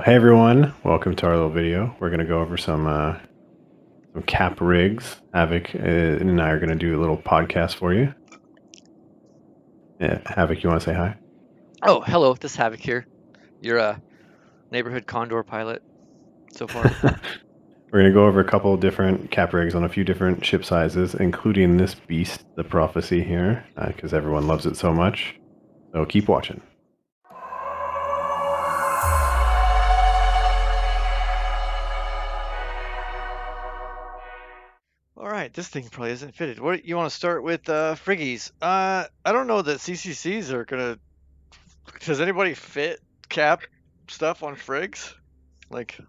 Hey everyone, welcome to our little video. We're going to go over some cap rigs. Havak and I are going to do a little podcast for you. Yeah, Havak, you want to say hi? Oh, hello, this is Havak here. You're a neighborhood condor pilot so far. We're going to go over a couple of different cap rigs on a few different ship sizes, including this beast, the Prophecy here, because everyone loves it so much. So keep watching. All right, this thing probably isn't fitted. What you want to start with friggies? I don't know that CCCs are gonna. Does anybody fit cap stuff on frigs? Like, You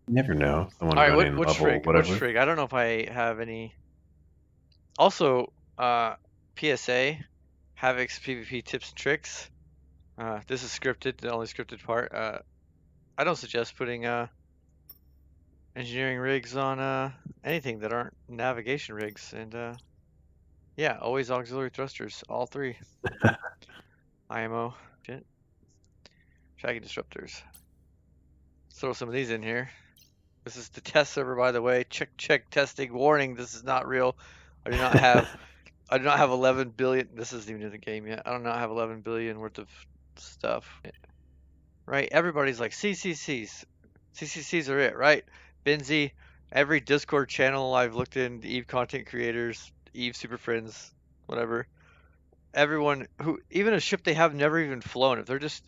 never know. Someone all right, running which level, frig? Which whatever. frig? I don't know if I have any. Also, PSA, Havak's PvP tips and tricks. This is scripted, the only scripted part. I don't suggest putting engineering rigs on anything that aren't navigation rigs, and yeah, always auxiliary thrusters, all three. IMO, shit, tracking disruptors. Throw some of these in here. This is the test server, by the way. Check testing warning. This is not real. I do not have 11 billion. This isn't even in the game yet. I do not have 11 billion worth of stuff. Right? Everybody's like CCCs. CCCs are it, right? Benzie, every Discord channel I've looked in, Eve content creators, Eve super friends, whatever. Everyone who, even a ship they have never even flown,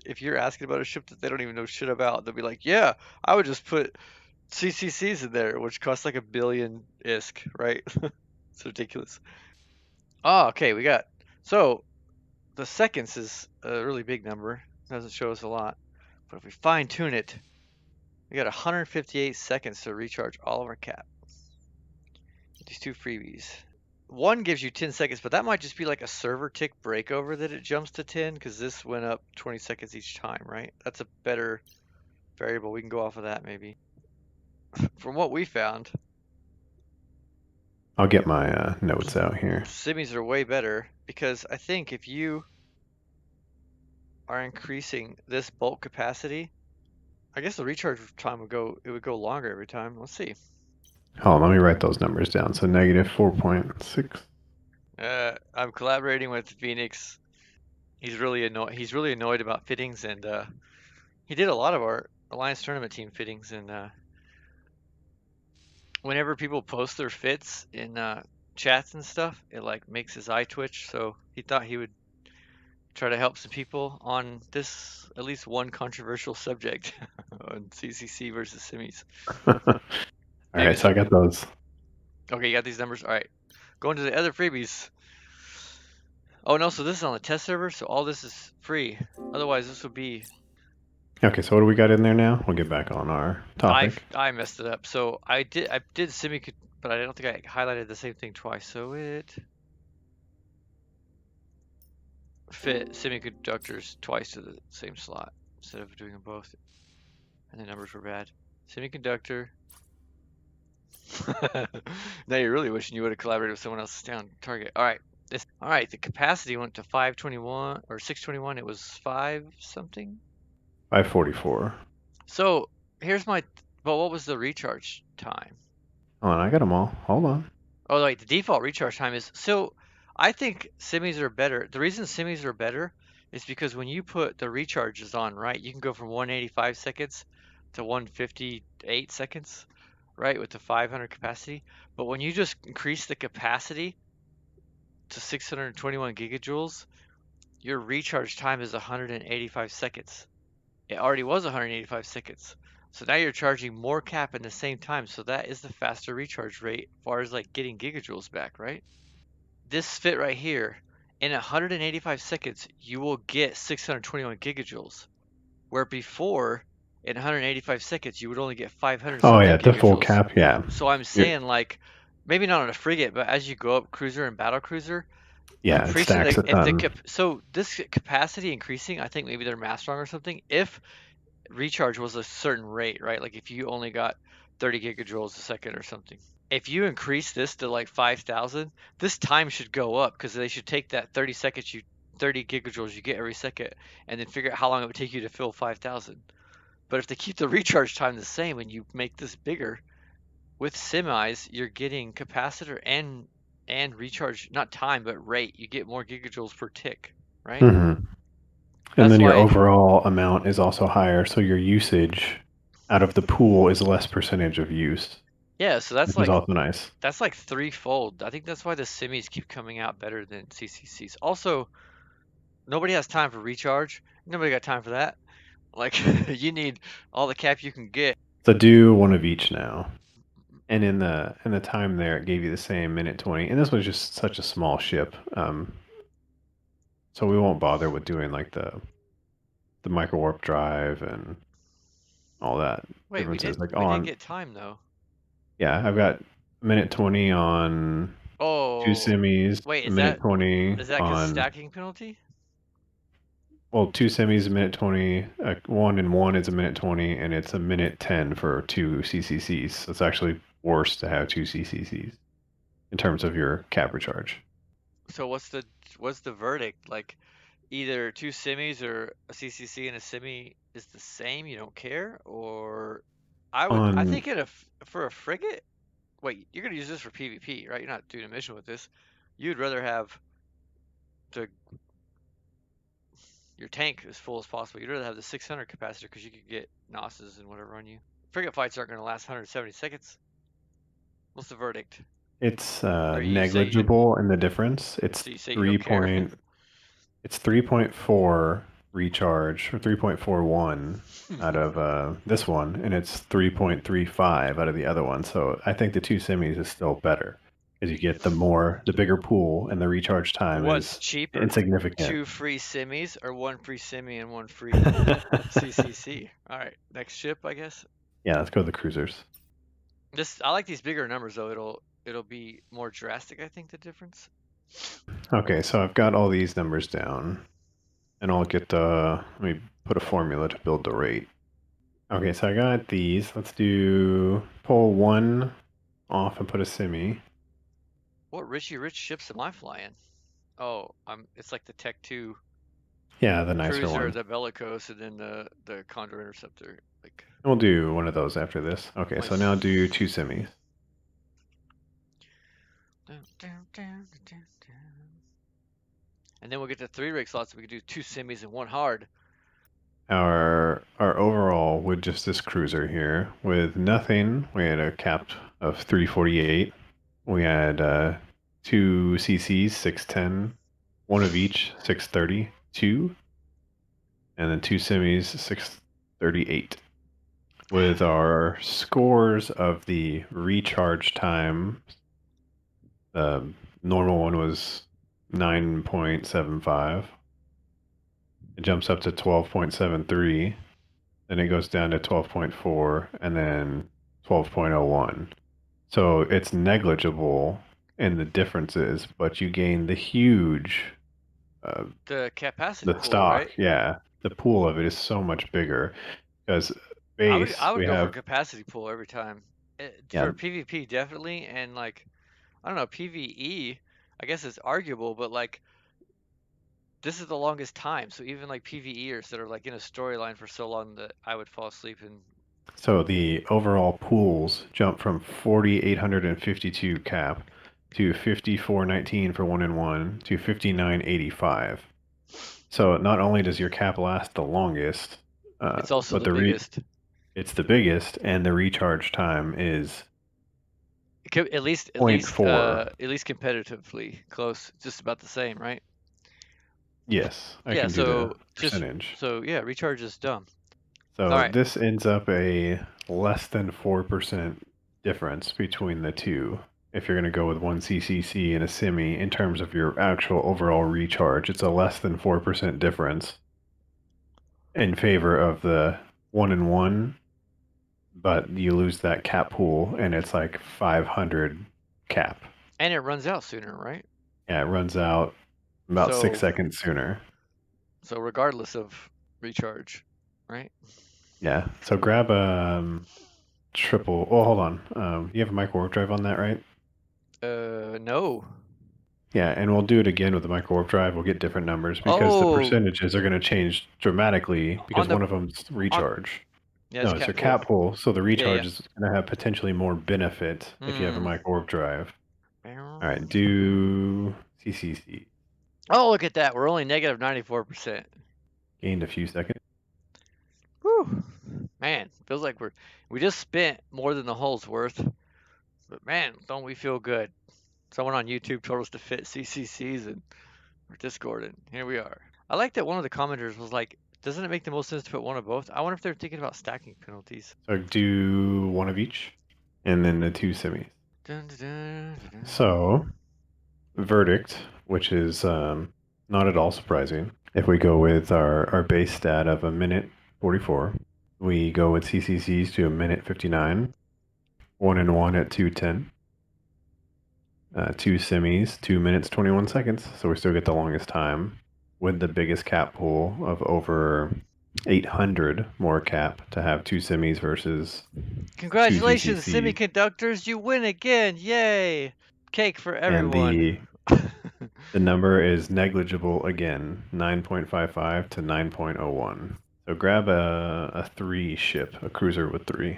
if you're asking about a ship that they don't even know shit about, they'll be like, yeah, I would just put CCCs in there, which costs like $1 billion ISK, right? It's ridiculous. Oh, okay, so the seconds is a really big number. It doesn't show us a lot. But if we fine tune it, we got 158 seconds to recharge all of our cap. These two freebies. One gives you 10 seconds, but that might just be like a server tick breakover that it jumps to 10, because this went up 20 seconds each time, right? That's a better variable. We can go off of that maybe. From what we found, I'll get my notes out here. simmies are way better, because I think if you are increasing this bulk capacity, I guess the recharge time would go longer every time. Let's see. Hold on, let me write those numbers down. So negative 4.6. I'm collaborating with Phoenix. He's really annoyed about fittings, and he did a lot of our Alliance tournament team fittings. And whenever people post their fits in chats and stuff, it like makes his eye twitch. So he thought he would try to help some people on this at least one controversial subject on CCC versus Simis. All right, so I got those. Okay, you got these numbers. All right, going to the other freebies. Oh no, so this is on the test server, so all this is free. Otherwise, this would be. Okay, so what do we got in there now? We'll get back on our topic. I messed it up. So I did semiconductor, but I don't think I highlighted the same thing twice. So it fit semiconductors twice to the same slot instead of doing them both, and the numbers were bad. Semiconductor. Now you're really wishing you would have collaborated with someone else's down target. All right. All right, the capacity went to 521 or 621. It was 5 something. 544. So here's my. But what was the recharge time? Hold on, I got them all. Hold on. Oh wait, the default recharge time is. So I think semis are better. The reason semis are better is because when you put the recharges on, right, you can go from 185 seconds to 158 seconds, right, with the 500 capacity. But when you just increase the capacity to 621 gigajoules, your recharge time is 185 seconds. It already was 185 seconds. So now you're charging more cap in the same time. So that is the faster recharge rate as far as like getting gigajoules back, right? This fit right here, in 185 seconds, you will get 621 gigajoules. Where before, in 185 seconds, you would only get 500 Oh, something yeah, the full gigajoules. cap, yeah. So I'm saying like, maybe not on a frigate, but as you go up cruiser and battlecruiser, Yeah, it increasing stacks a ton. so this capacity increasing, I think maybe they're mass strong or something. If recharge was a certain rate, right? Like if you only got 30 gigajoules a second or something. If you increase this to like 5,000, this time should go up because they should take that 30 gigajoules you get every second and then figure out how long it would take you to fill 5,000. But if they keep the recharge time the same and you make this bigger, with semis, you're getting capacitor and recharge, not time, but rate. You get more gigajoules per tick, right? Mm-hmm. And That's then your why, overall amount is also higher, so your usage out of the pool is less percentage of use, yeah, so that's which is also nice. like threefold. I think that's why the semis keep coming out better than CCCs. Also, nobody has time for recharge. Nobody got time for that. Like, you need all the cap you can get. So do one of each now. And in the time there, it gave you the same minute 20. And this was just such a small ship. So we won't bother with doing like the micro warp drive and all that Wait, differences. Like we did on, get time though. yeah, I've got minute 20 on two Oh, semis, wait, a minute 20 is that because on, stacking penalty? well, two semis, a minute 20, 1 and 1 is a minute 20, and it's a minute 10 for two CCCs. So it's actually worse to have two CCCs in terms of your cap recharge. So what's the verdict? Like, either two semis or a CCC and a semi is the same, you don't care? Or I On think for a frigate, wait, you're gonna use this for PvP, right? You're not doing a mission with this. You'd rather have the your tank as full as possible. You'd rather have the 600 capacitor because you could get NOSes and whatever on you. Frigate fights aren't gonna last 170 seconds. What's the verdict? It's Or you say negligible in the difference. It's you don't care? it's 3.4 recharge or 3.41 out of this one, and it's 3.35 out of the other one. So I think the two semis is still better because you get the bigger pool, and the recharge time What's is cheaper? insignificant. 2 free semis or 1 free semi and 1 free CCC? All right, next ship, I guess. Yeah, let's go to the cruisers. I like these bigger numbers though. It'll be more drastic, I think, the difference. Okay, so I've got all these numbers down, and I'll get let me put a formula to build the rate. Okay, so I got these. Let's do pull one off and put a semi. What Richie Rich ships am I flying? Oh, it's like the Tech 2 Yeah, the nicer cruiser, ones. the Bellicose, and then the Condor Interceptor. Like, We'll do one of those after this. Okay, my so now do two semis. And then we'll get to 3 rig slots. We can do 2 semis and 1 hard. Our overall with just this cruiser here, with nothing, we had a cap of 348. We had two CCs, 610, one of each, 632, and then two semis, 638. With our scores of the recharge time, the normal one was 9.75. It jumps up to 12.73. Then it goes down to 12.4 and then 12.01. So it's negligible in the differences, but you gain the huge The capacity the pool, stock. right? Yeah, the pool of it is so much bigger because I base would we go for have capacity pool every time. yeah. For PvP definitely, and like, I don't know, PvE, I guess it's arguable, but like, this is the longest time. So even like PvEers that are like in a storyline for so long that I would fall asleep and So the overall pools jump from 4,852 cap to 5419 for 1 and 1 to 5985. So not only does your cap last the longest, it's also but the biggest. it's the biggest, and the recharge time is At least 0.4. at least competitively close, just about the same, right? Yes, I Yeah, can do the so percentage. yeah, recharge is dumb. All So right. this ends up a less than 4% difference between the two. If you're going to go with one CCC and a semi in terms of your actual overall recharge, it's a less than 4% difference in favor of the 1 and 1, but you lose that cap pool and it's like 500 cap. And it runs out sooner, right? Yeah, it runs out about 6 seconds sooner. So regardless of recharge, right? Yeah. So grab a triple. Oh, hold on. You have a micro warp drive on that, right? No. Yeah, and we'll do it again with the micro warp drive. We'll get different numbers because the Oh, percentages are going to change dramatically because on the one of them's recharge. Yeah, No, it's it's your cap full. cap pull, so the Yeah, recharge yeah. is going to have potentially more benefit if you have a Hmm. micro warp drive. All right, do CCC. Oh, look at that. We're only negative 94%. Gained a few seconds. Whew. Man, feels like we just spent more than the hull's worth. But man, don't we feel good. Someone on YouTube told us to fit CCCs and or Discord, and here we are. I like that one of the commenters was like, doesn't it make the most sense to put one of both? I wonder if they're thinking about stacking penalties. So do one of each, and then the two semis. Dun, dun, dun, dun, So verdict, which is not at all surprising. If we go with our base stat of a minute 44, we go with CCCs to a minute 59, 1 and 1 at 2:10, two semis, 2 minutes 21 seconds. So we still get the longest time with the biggest cap pool of over 800 more cap to have two semis versus two Congratulations, CCCs. semiconductors! You win again! Yay! Cake for And everyone. the number is negligible again, 9.55 to 9.01. So grab a 3 ship, a cruiser with 3.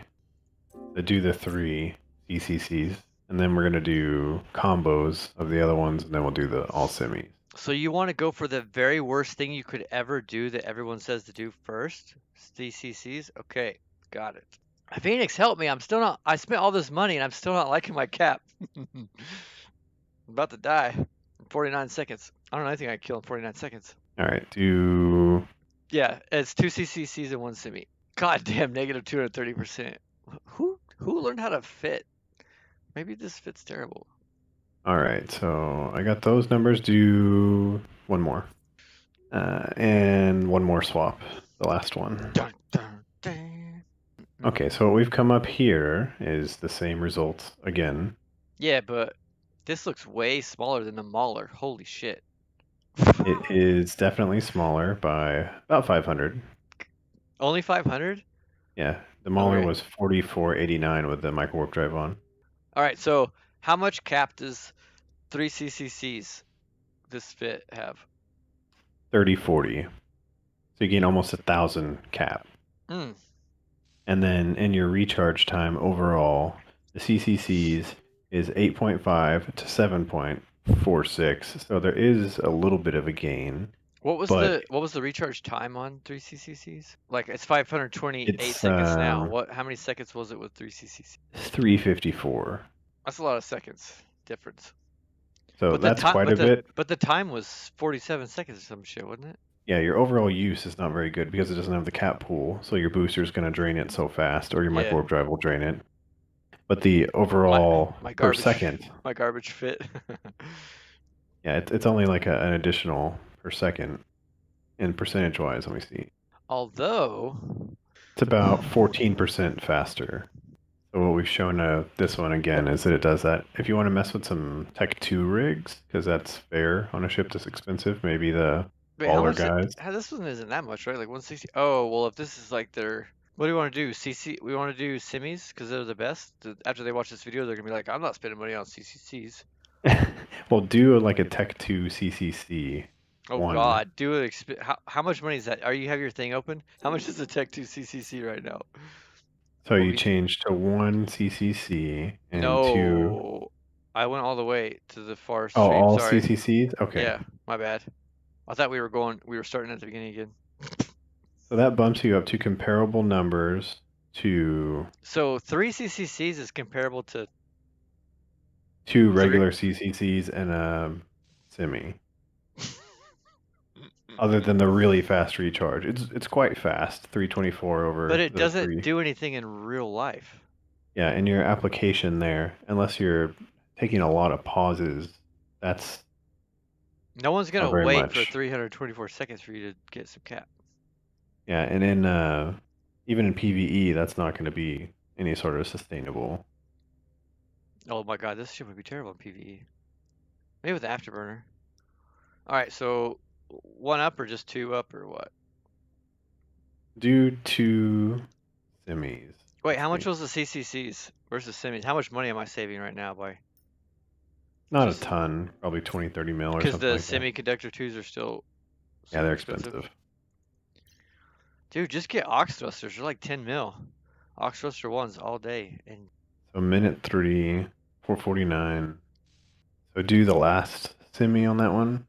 So do the 3 CCCs, and then we're going to do combos of the other ones, and then we'll do the all semis. So you want to go for the very worst thing you could ever do that everyone says to do first? CCCs? Okay, got it. Phoenix, help me. I'm still not. I spent all this money and I'm still not liking my cap. I'm about to die in 49 seconds. I don't know anything I can kill in 49 seconds. All right, do. Yeah, it's 2 CCCs and 1 semi. God damn, negative 230%. Who learned how to fit? Maybe this fits terrible. All right, so I got those numbers. Do one more. And one more swap, the last one. Dun, dun, dun. Okay, so what we've come up here is the same results again. Yeah, but this looks way smaller than the Mauler. Holy shit. It is definitely smaller by about 500. Only 500? Yeah, the Mauler Okay. was 4489 with the micro warp drive on. All right, so how much cap does 3 CCCs this fit have? 3040. So you gain almost 1,000 cap. Hmm. And then in your recharge time overall, the CCCs is 8.5 to 7.46. So there is a little bit of a gain. What was But the recharge time on 3 CCCs? Like it's 528 it's seconds now. How many seconds was it with 3 CCCs? 354. That's a lot of seconds difference. So But that's quite a bit. but the time was 47 seconds or some shit, wasn't it? Yeah, your overall use is not very good because it doesn't have the cap pool, so your booster is going to drain it so fast, or your micro Yeah. warp drive will drain it. But the overall My per garbage second, my garbage fit. yeah, it's only like an additional per second in percentage wise. Let me see. Although It's about 14% faster. So what we've shown this one again is that it does that. If you want to mess with some Tech 2 rigs, because that's fair on a ship that's expensive, maybe the wait, baller guys. this one isn't that much, right? Like 160. Oh, well, if this is like their what do you want to do? CC we want to do semis because they're the best. After they watch this video, they're going to be like, I'm not spending money on CCCs. Well, do like a Tech 2 CCC Oh one. God, do it. How much money is that? Are you have your thing open? How much is the Tech 2 CCC right now? So What you we change to one CCC and two. No, I went all the way to the far Oh, stream. all Sorry. CCCs? Okay. Yeah, my bad. I thought we were starting at the beginning again. So that bumps you up to comparable numbers to So 3 CCCs is comparable to two three. regular CCCs and a semi. Other than the really fast recharge, it's quite fast. 324 over But it the doesn't three. do anything in real life. Yeah, in your application there, unless you're taking a lot of pauses, that's No one's not gonna very wait for much. 324 seconds for you to get some cap. Yeah, and in even in PvE, that's not going to be any sort of sustainable. Oh my God, this shit would be terrible in PvE. Maybe with Afterburner. All right, so 1 up or just 2 up or what? Due to semis. Wait, Let's how much see. was the CCCs versus semis? How much money am I saving right now by Not a just ton, probably 20, 30 mil or because something the like that. semiconductor twos are still Yeah, super they're expensive? expensive. Dude, just get ox thrusters. They're like 10 mil. Ox thruster ones all day. And So minute 3, 449. So do the last semi on that one.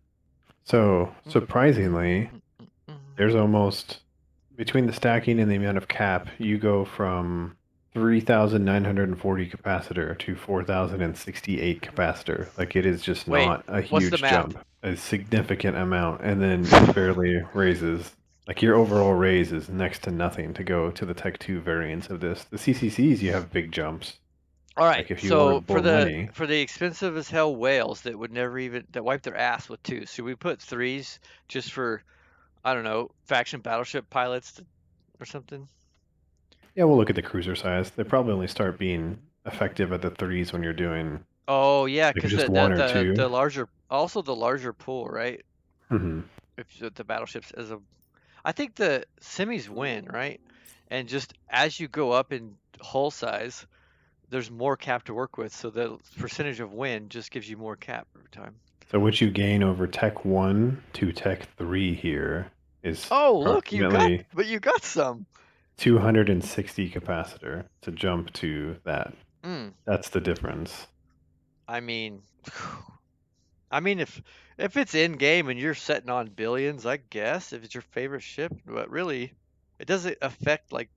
So surprisingly, there's almost between the stacking and the amount of cap, you go from 3,940 capacitor to 4,068 capacitor. Like it is just wait, not a what's the huge math? jump, a significant amount, and then it barely raises. Like your overall raise is next to nothing to go to the Tech 2 variants of this. The CCCs, you have big jumps. All right, Like if you so wanted more money, for the expensive as hell whales that would never even that wipe their ass with twos, should we put threes just for I don't know faction battleship pilots or something? yeah, we'll look at the cruiser size. They probably only start being effective at the threes when you're doing Oh yeah, like because just one or the two. larger also the larger pool, right? Hmm. If the battleships as a I think the semis win, right? And just as you go up in hull size, there's more cap to work with, so the percentage of win just gives you more cap every time. So what you gain over Tech 1 to Tech 3 here is Oh, look, approximately you got some. 260 capacitor to jump to that. Mm, That's the difference. I mean, I mean if it's in game and you're setting on billions, I guess if it's your favorite ship, but really, it doesn't affect like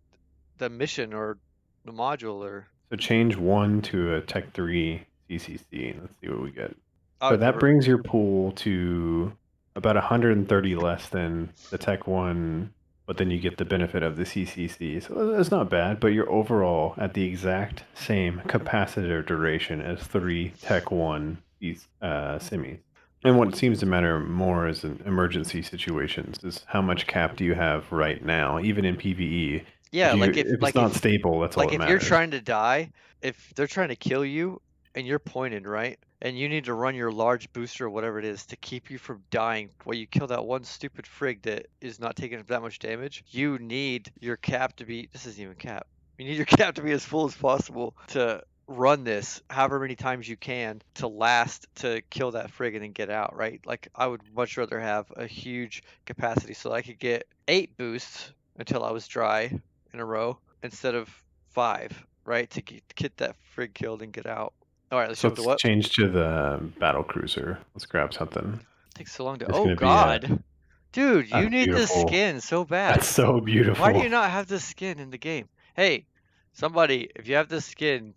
the mission or the module or So change 1 to a Tech 3 CCC. Let's see what we get. I So would that never. brings your pool to about 130 less than the Tech 1, but then you get the benefit of the CCC. So that's not bad, but you're overall at the exact same capacitor duration as 3 Tech 1 semis. And what seems to matter more is in emergency situations is how much cap do you have right now, even in PvE. Yeah, If it's not stable, that's all like that if you're matters. trying to die, if they're trying to kill you and you're pointed, right? And you need to run your large booster or whatever it is to keep you from dying while you kill that one stupid frig that is not taking that much damage, you need your cap to be this isn't even cap. You need your cap to be as full as possible to run this however many times you can to last to kill that frig and then get out, right? Like I would much rather have a huge capacity so I could get 8 boosts until I was dry in a row instead of 5, right? To get that frig killed and get out. All right, let's So jump to let's what? change to the Battlecruiser. Let's grab something. Takes so long to. It's Oh going to be God, dude, you that's need this beautiful. skin so That's bad. so Why do beautiful. you not have this skin in the game? Hey, somebody, if you have this skin,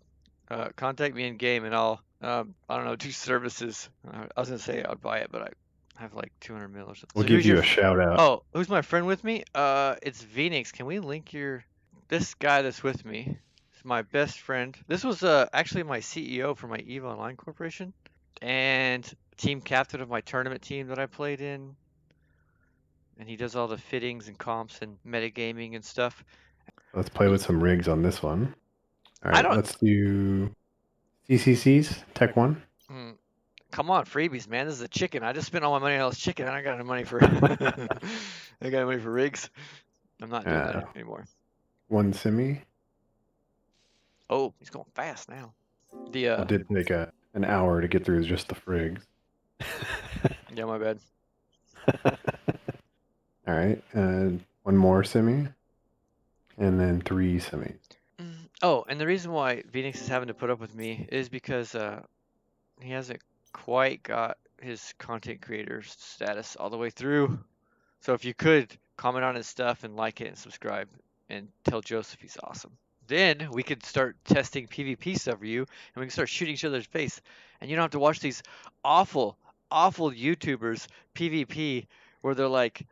contact me in game and I'll I don't know do services. I was gonna say I'd buy it, but I have like 200 mil or something. We'll So give who's your? you a shout out. Oh, who's my friend with me? It's Phoenix. Can we link your this guy that's with me? Is my best friend. This was actually my CEO for my EVE Online Corporation and team captain of my tournament team that I played in. And he does all the fittings and comps and metagaming and stuff. Let's play with some rigs on this one. All I right, don't. let's do CCCs, Tech 1. Mm, come on, freebies, man. This is a chicken. I just spent all my money on this chicken. I don't got any money for. I got money for rigs. I'm not doing that Uh, anymore. one semi. Oh, he's going fast now. The It did take an hour to get through just the frigs. yeah, my bad. All right, one more semi, and then 3 semis. Oh, and the reason why Phoenix is having to put up with me is because he hasn't quite got his content creator status all the way through. So if you could comment on his stuff and like it and subscribe and tell Joseph he's awesome. Then we could start testing PvP stuff for you and we can start shooting each other's face. And you don't have to watch these awful, awful YouTubers PvP where they're like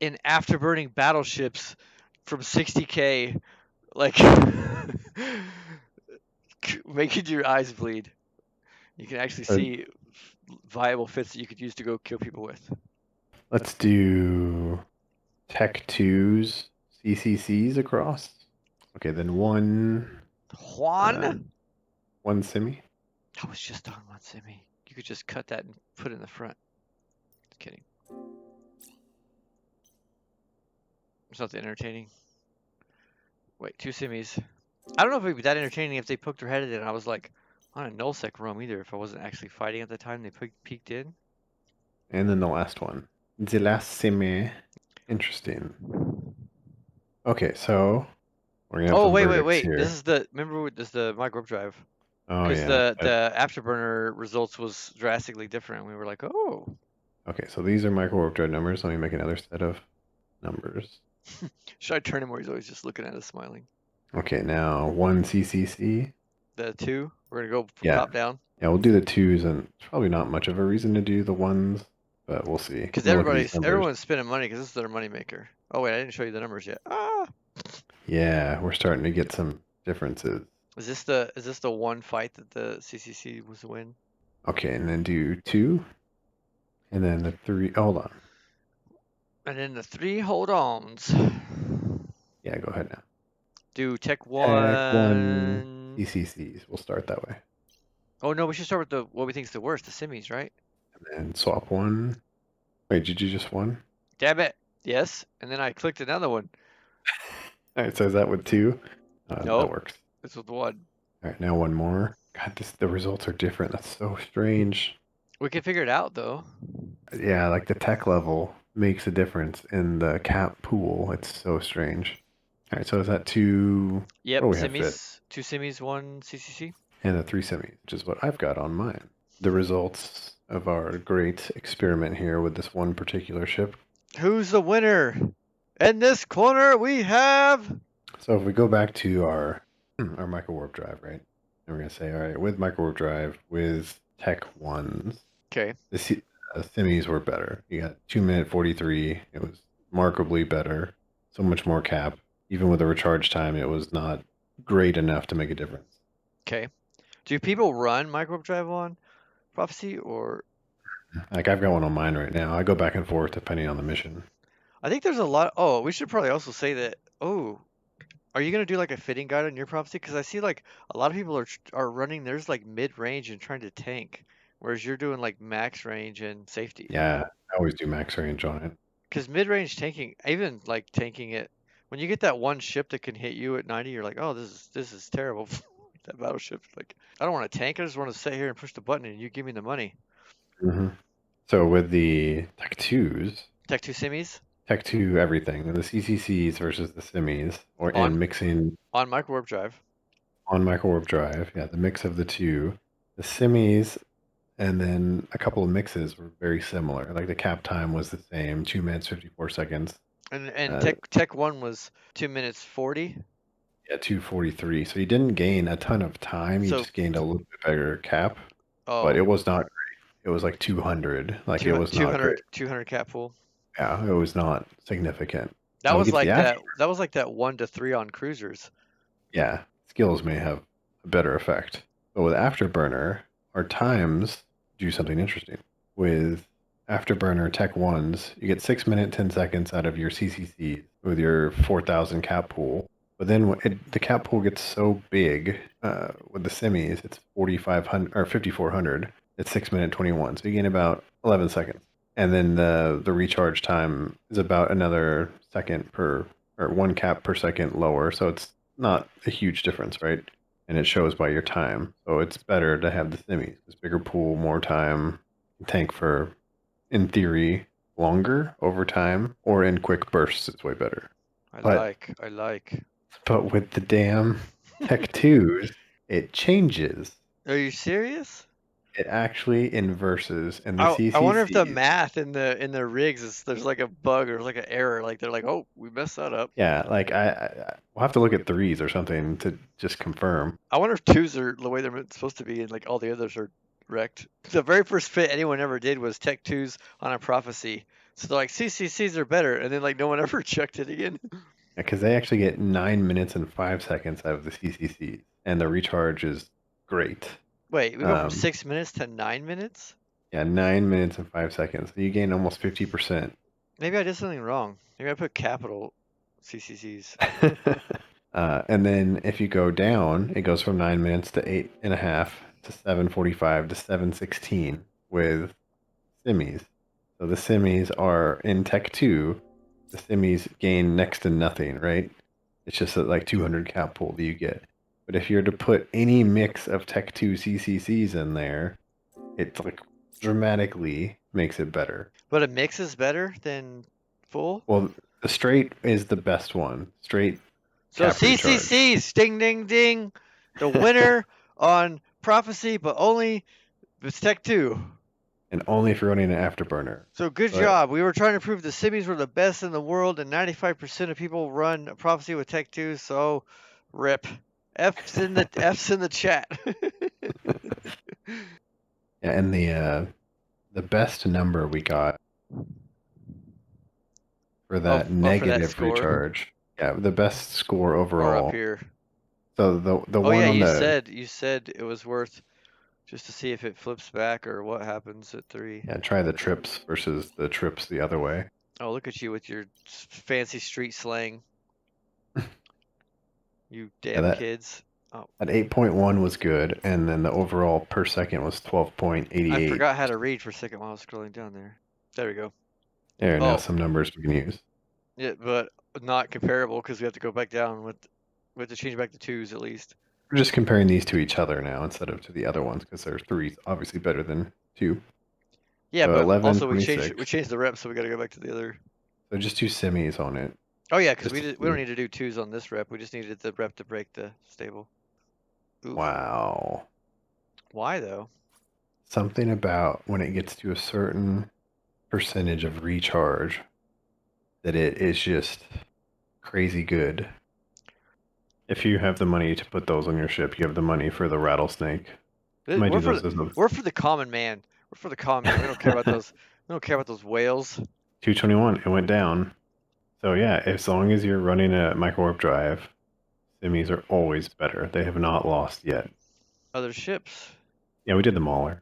in afterburning battleships from 60k, like making your eyes bleed. You can actually Uh, see viable fits that you could use to go kill people with. let's do Tech 2's CCCs across. Okay, then uh, Juan? one semi. I was just on one semi. You could just cut that and put it in the front. Just kidding. It's not that entertaining. Wait, 2 semis. I don't know if it'd be that entertaining if they poked their head in and I was like on a nullsec roam either if I wasn't actually fighting at the time they peeked in. And then the last one. The last semi. Interesting. Okay, so we're gonna have Oh, some wait, wait, verdicts wait. This here. is the remember this is the micro drive Oh because yeah. the afterburner results was drastically different. We were like, oh, Okay, so these are micro warp drive numbers. Let me make another set of numbers. should I turn him where he's always just looking at us smiling? Okay, now one CCC. The two, we're gonna go from Yeah, top down yeah, we'll do the twos, and it's probably not much of a reason to do the ones, but we'll see. because I'm gonna look at these numbers. everyone's spending money because this is their money maker. Oh wait, I didn't show you the numbers yet. Ah, Yeah, we're starting to get some differences. is this the one fight that the CCC was a win? Okay, and then do two, and then the three. Oh, hold on. And then the three hold-ons. Yeah, go ahead now. Do Tech Tech one one. CCCs. We'll start that way, Oh no, we should start with the what we think is the worst, the semis, right? and then swap one. Wait, did you just one? Damn it. Yes. And then I clicked another one. All right, so is that with two? That Nope. works. It's with one. All right, now one more. God, the results are different. That's so strange. We can figure it out though. Yeah, like the tech level makes a difference in the cap pool. It's so strange. All right, so is that two? What Yep, do we have fit? semis. Two semis, one CCC. And the three semis, which is what I've got on mine. The results of our great experiment here with this one particular ship. Who's the winner? In this corner we have. So if we go back to our micro warp drive, right? And we're gonna say, all right, with micro warp drive, with tech ones, Okay. the semis were better. You got 2 minute 43. It was markedly better. So much more cap. Even with the recharge time, it was not great enough to make a difference. Okay. Do people run micro drive on Prophecy or Like I've got one on mine right now. I go back and forth depending on the mission. I think there's a lot. Oh, we should probably also say that. Oh, are you gonna do like a fitting guide on your Prophecy? Because I see like a lot of people are running theirs like mid range and trying to tank, whereas you're doing like max range and safety. Yeah, I always do max range on it. Because mid range tanking, even like tanking it, when you get that one ship that can hit you at 90, you're like, oh, this is terrible. That battleship, like, I don't want to tank. I just want to sit here and push the button and you give me the money. Hmm. So with the Tech 2s, Tech two semis Tech 2 everything, the CCCs versus the semis, on and mixing on micro warp drive. on micro warp drive, yeah, the mix of the two, the semis, and then a couple of mixes were very similar. Like the cap time was the same, 2 minutes 54 seconds. And Uh, tech one was 2 minutes 40. yeah, 2:43. So you didn't gain a ton of time. You So just gained a little bit better cap, but oh, it was not great. It was like 200. Like it 200, was not great. 200 cap pool. Yeah, it was not significant. That Now was against the like after, that was like that 1 to 3 on cruisers. yeah, skills may have a better effect. But with Afterburner, our times do something interesting. With Afterburner Tech 1s, you get 6 minutes 10 seconds out of your CCC with your 4,000 cap pool. But then the cap pool gets so big with the semis, it's 4,500 or 5,400. It's 6 minute 21. So you gain about 11 seconds. And then the recharge time is about another second per or one cap per second lower. So it's not a huge difference, right? And it shows by your time. So it's better to have the semis. It's bigger pool, more time, tank for, in theory, longer over time, or in quick bursts. It's way better. But I like. with the damn Tech twos, it changes. Are you serious? It actually inverses, and the I wonder if the CCCs. math in the rigs is there's like a bug or like an error. Like they're like, oh, we messed that up. Yeah, like we'll have to look at threes or something to just confirm. I wonder if twos are the way they're supposed to be, and like all the others are wrecked. The very first fit anyone ever did was Tech twos on a prophecy. So they're like CCCs are better, and then like no one ever checked it again. Because they actually get 9 minutes and 5 seconds out of the CCCs, and the recharge is great. Wait, we go from Um, 6 minutes to 9 minutes? yeah, 9 minutes and 5 seconds. So you gain almost 50%. Maybe I did something wrong. Maybe I put capital CCCs. And then if you go down, it goes from 9 minutes to 8.5 to 7:45 to 7:16 with semis. So the semis are in Tech 2. The semis gain next to nothing, right? It's just like 200 cap pool that you get. But if you're to put any mix of Tech 2 CCCs in there, it like dramatically makes it better. But a mix is better than full? Well, The straight is the best one. Straight So cap recharge. CCCs, ding, ding, ding. The winner on Prophecy, but only it's Tech 2. And only if you're running an afterburner. So good But job. We were trying to prove the Simis were the best in the world, and 95% of people run Prophecy with Tech 2. So, rip. F's in the chat. yeah, and the best number we got for that For that negative score. recharge. Yeah, the best score Or up overall. here. So the Oh one yeah, on you the said it was worth just to see if it flips back or what happens at 3. yeah, try the trips versus the trips the other way. Oh, look at you with your fancy street slang. You Yeah, damn kids. Oh, that 8.1 was good, and then the overall per second was I 12.88. forgot how to read for a second while I was scrolling down there. There we go. There, now Oh, some numbers we can use. yeah, but not comparable because we have to go back down with. We have to change back to 2s at least. We're just comparing these to each other now instead of to the other ones because there's 3 obviously better than 2. Yeah, So but 11, also we 26. changed the reps, so we got to go back to the other. So just 2 semis on it. Oh yeah, because Just we don't need to do 2s on this rep. We just needed the rep to break the stable. Oof. Wow. Why though? Something about when it gets to a certain percentage of recharge that it is just crazy good. If you have the money to put those on your ship, you have the money for the rattlesnake. I might do those as We're for the common man. We're for the common man. We don't care about those. We don't care about those whales. 221. It went down. So yeah, as long as you're running a micro warp drive, semis are always better. They have not lost yet. Other ships. Yeah, we did the Mauler.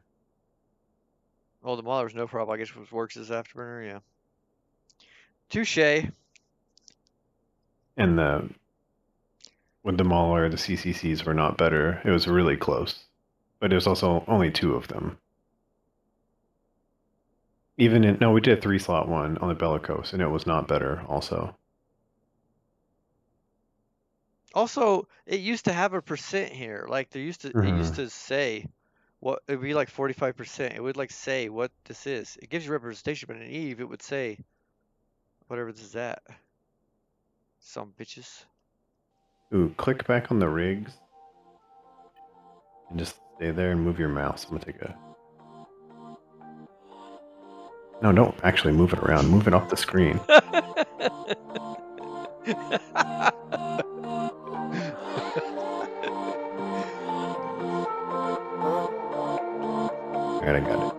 Well, the Mauler's no problem. I guess it works as afterburner. Yeah. Touche. And the with the Mauler, the CCCs were not better. It was really close, but it was also only 2 of them. Even in no, we did a 3-slot one on the Bellicose, and it was not better. Also, Also, it used to have a percent here. Like there used to, it used to say what it'd be like 45%. It would like say what this is. It gives you representation, but in Eve it would say whatever this is at. Some bitches. ooh, click back on the rigs and just stay there and move your mouse. I'm gonna take a. No, don't actually move it around. Move it off the screen. Alright, I got it.